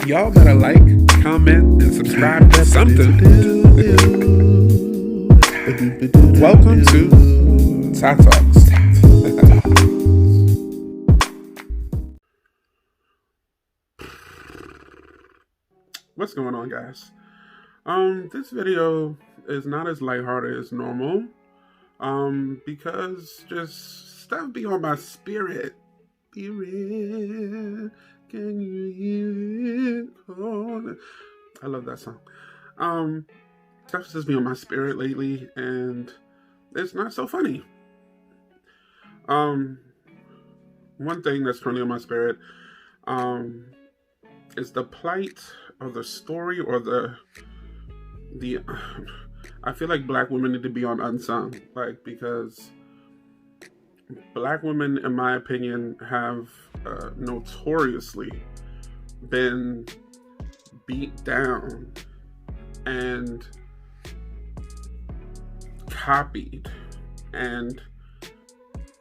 Y'all better like, comment, and subscribe to something. Welcome to Tot Talks. What's going on, guys? This video is not as lighthearted as normal. Because just stuff be on my spirit. Spirit, can you hear it calling? I love that song. Stuff's just be on my spirit lately, and it's not so funny. One thing that's currently on my spirit, is the plight or the story or the I feel like black women need to be on unsung, because black women, in my opinion, have notoriously been beat down and copied and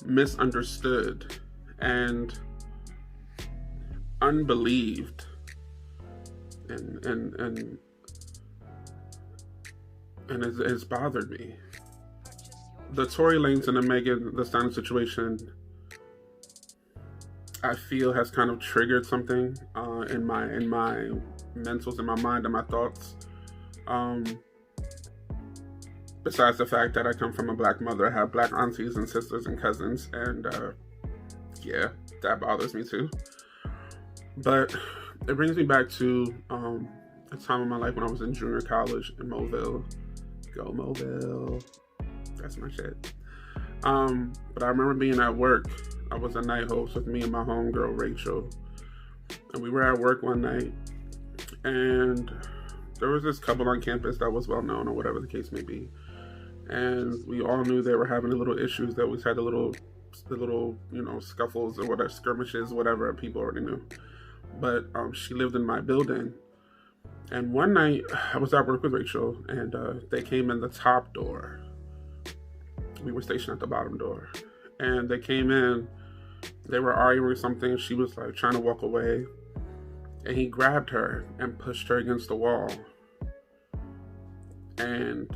misunderstood and unbelieved and it's bothered me. The Tory Lanez and the Megan Thee Stallion situation, I feel, has kind of triggered something in my mentals, in my mind, and my thoughts. Besides the fact that I come from a black mother, I have black aunties and sisters and cousins, and yeah, that bothers me too. But it brings me back to a time in my life when I was in junior college in Mobile. Go Mobile. That's my shit. But I remember being at work. I was a night host with me and my homegirl Rachel. And we were at work one night, and there was this couple on campus that was well known, or whatever the case may be. And we all knew they were having a little issues, that we had the little, scuffles or whatever, skirmishes, whatever, people already knew. But she lived in my building. And one night, I was at work with Rachel, and they came in the top door. We were stationed at the bottom door. And they came in, they were arguing something, she was like trying to walk away. And he grabbed her and pushed her against the wall. And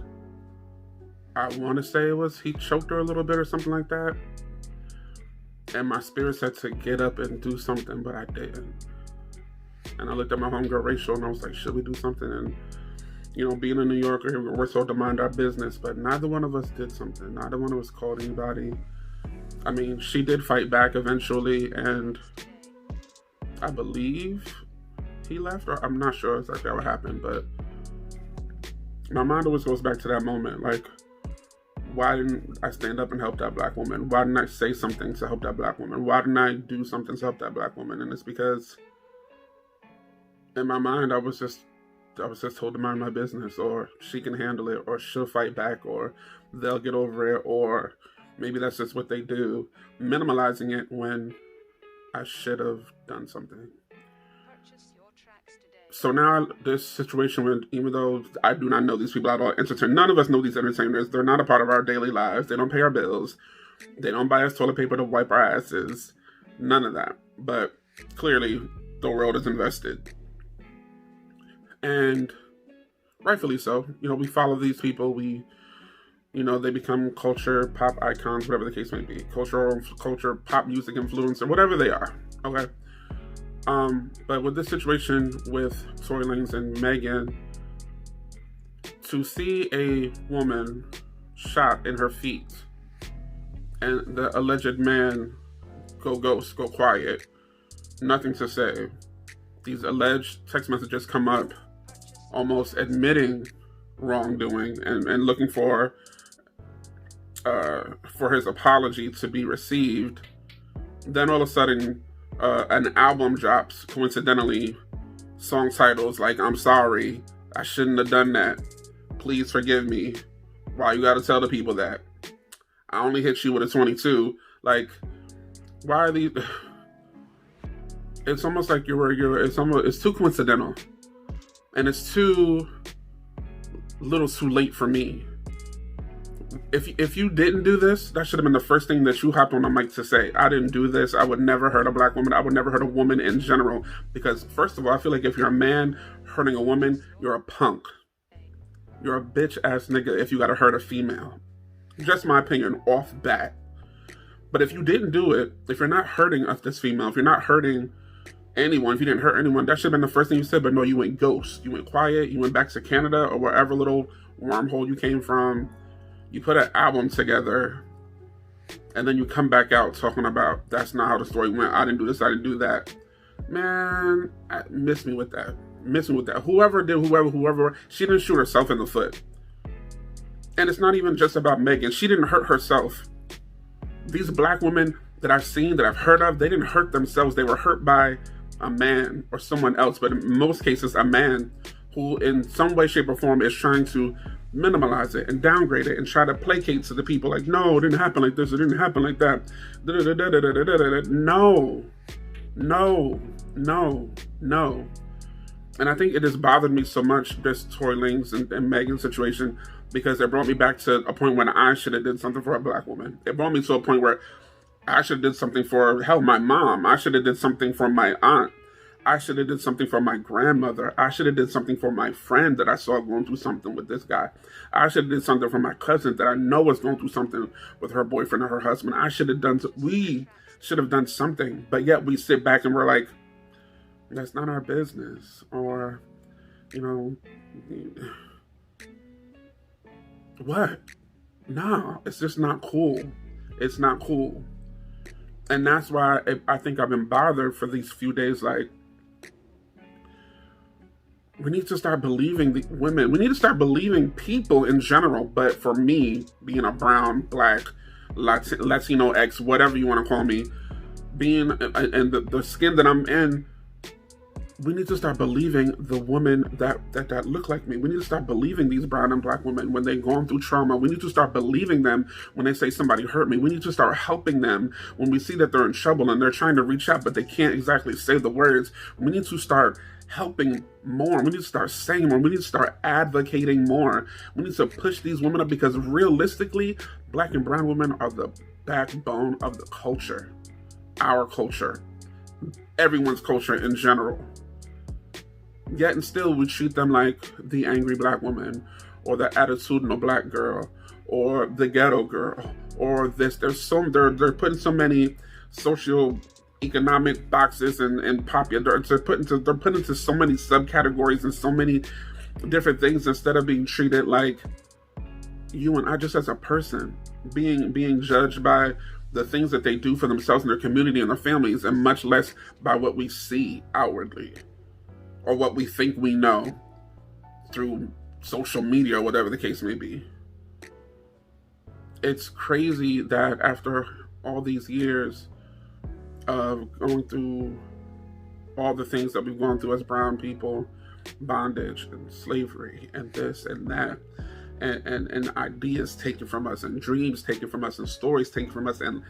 I want to say he choked her a little bit or something like that. And my spirit said to get up and do something, but I didn't. And I looked at my homegirl Rachel, and I was like, should we do something? And, being a New Yorker, we're told to mind our business, but neither one of us did something. Neither one of us called anybody. I mean, she did fight back eventually, and I believe he left, or I'm not sure exactly what happened, but my mind always goes back to that moment. Like, why didn't I stand up and help that black woman? Why didn't I say something to help that black woman? Why didn't I do something to help that black woman? And it's because in my mind, I was just told to mind my business, or she can handle it, or she'll fight back, or they'll get over it, or maybe that's just what they do, minimalizing it when I should have done something. So now this situation, even though I do not know these people at all, none of us know these entertainers. They're not a part of our daily lives. They don't pay our bills. They don't buy us toilet paper to wipe our asses. None of that. But clearly, the world is invested. And rightfully so. We follow these people. They become culture, pop icons, whatever the case may be. Culture, pop music influencer, whatever they are. Okay. But with this situation with Tory Lanez and Megan, to see a woman shot in her feet and the alleged man go ghost, go quiet, nothing to say. These alleged text messages come up, almost admitting wrongdoing and looking for his apology to be received. Then all of a sudden, an album drops, coincidentally, song titles like "I'm sorry, I shouldn't have done that, please forgive me." Why you gotta tell the people that? I only hit you with a 22. Like, why are these? It's almost like it's too coincidental, and it's too little, too late for me. if you didn't do this, that should have been the first thing that you hopped on the mic to say. I didn't do this. I would never hurt a black woman. I would never hurt a woman in general. Because first of all, I feel like if you're a man hurting a woman, you're a punk. You're a bitch ass nigga if you gotta hurt a female. Just my opinion, off bat. But if you didn't do it, if you're not hurting this female, if you're not hurting anyone, if you didn't hurt anyone, that should have been the first thing you said. But no, you went ghost. You went quiet. You went back to Canada or wherever little wormhole you came from. You put an album together, and then you come back out talking about that's not how the story went. I didn't do this. I didn't do that. Man, miss me with that. Miss me with that. Whoever did, whoever, she didn't shoot herself in the foot. And it's not even just about Megan. She didn't hurt herself. These black women that I've seen, that I've heard of, they didn't hurt themselves. They were hurt by a man or someone else. But in most cases, a man who in some way, shape, or form is trying to minimize it and downgrade it and try to placate to the people like, no, it didn't happen like this, it didn't happen like that. No. And I think it has bothered me so much, this Tory Lanez and Megan situation, because it brought me back to a point when I should have did something for a black woman. It brought me to a point where I should have did something for, hell, my mom. I should have did something for my aunt. I should have did something for my grandmother. I should have did something for my friend that I saw going through something with this guy. I should have did something for my cousin that I know was going through something with her boyfriend or her husband. We should have done something. But yet we sit back and we're like, that's not our business. Or, you know, what? No, it's just not cool. It's not cool. And that's why I think I've been bothered for these few days. Like, we need to start believing the women. We need to start believing people in general. But for me, being a brown, black, Latino X, whatever you want to call me, being in the skin that I'm in, we need to start believing the women that look like me. We need to start believing these brown and black women when they've gone through trauma. We need to start believing them when they say somebody hurt me. We need to start helping them when we see that they're in trouble and they're trying to reach out, but they can't exactly say the words. We need to start helping more. We need to start saying more. We need to start advocating more. We need to push these women up, because realistically, black and brown women are the backbone of the culture. Our culture. Everyone's culture in general. Yet and still we treat them like the angry black woman, or the attitudinal black girl, or the ghetto girl, or this. They're putting so many socio-economic boxes and popular. They're put into so many subcategories and so many different things, instead of being treated like you and I, just as a person, being judged by the things that they do for themselves and their community and their families, and much less by what we see outwardly, or what we think we know through social media or whatever the case may be. It's crazy that after all these years of going through all the things that we've gone through as brown people, bondage and slavery and this and that, and ideas taken from us, and dreams taken from us, and stories taken from us, and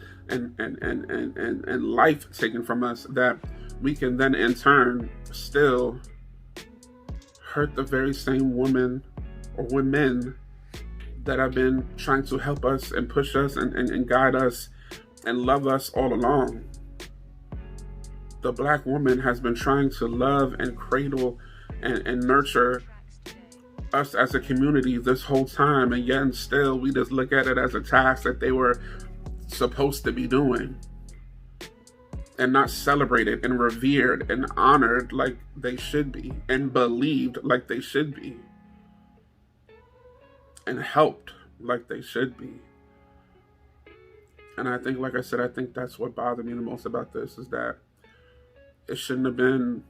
life taken from us, that we can then in turn still hurt the very same woman or women that have been trying to help us and push us and guide us and love us all along. The black woman has been trying to love and cradle and nurture us as a community this whole time, and yet and still we just look at it as a task that they were supposed to be doing, and not celebrated and revered and honored like they should be, and believed like they should be, and helped like they should be. And I think, like I said, I think that's what bothered me the most about this, is that it shouldn't have been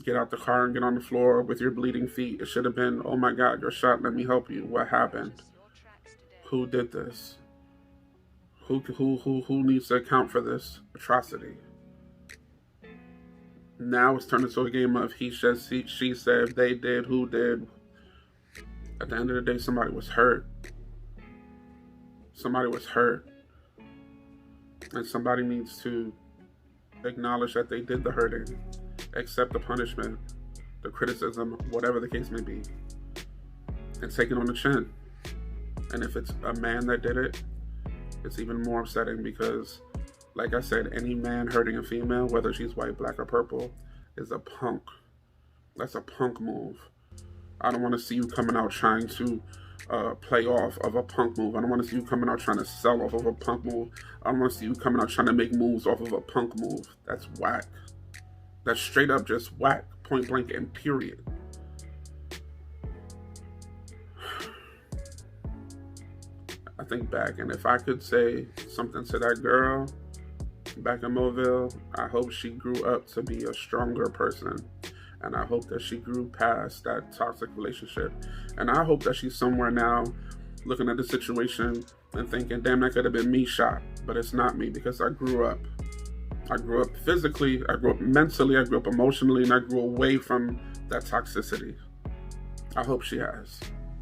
get out the car and get on the floor with your bleeding feet. It should have been, oh my God, you're shot, let me help you. What happened? Who did this? Who needs to account for this atrocity? Now it's turned into a game of he said, she said, they did, who did. At the end of the day, somebody was hurt. Somebody was hurt. And somebody needs to acknowledge that they did the hurting, accept the punishment, the criticism, whatever the case may be, and take it on the chin And if it's a man that did it, it's even more upsetting because, like I said, any man hurting a female, whether she's white, black, or purple, is a punk. That's a punk move. I don't want to see you coming out trying to play off of a punk move. I don't want to see you coming out trying to sell off of a punk move. I don't want to see you coming out trying to make moves off of a punk move. That's whack. That's straight up just whack, point blank and period. I think back, and if I could say something to that girl back in Mobile, I hope she grew up to be a stronger person. And I hope that she grew past that toxic relationship. And I hope that she's somewhere now looking at the situation and thinking, damn, that could have been me shot. But it's not me because I grew up. I grew up physically, I grew up mentally, I grew up emotionally, and I grew away from that toxicity. I hope she has.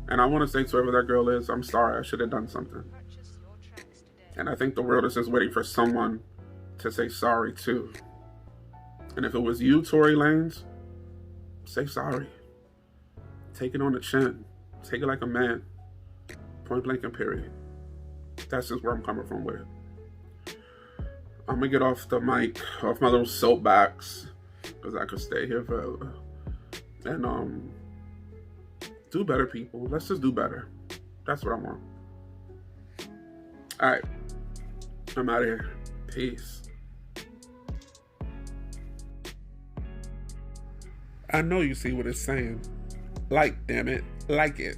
And I want to say to whoever that girl is, I'm sorry, I should have done something. And I think the world is just waiting for someone to say sorry too. And if it was you, Tory Lanez, say sorry. Take it on the chin. Take it like a man. Point blank and period. That's just where I'm coming from with it. I'm gonna get off the mic, off my little soapbox, because I could stay here forever. And do better, people. Let's just do better. That's what I want. Alright. I'm out of here. Peace. I know you see what it's saying. Like, damn it. Like it.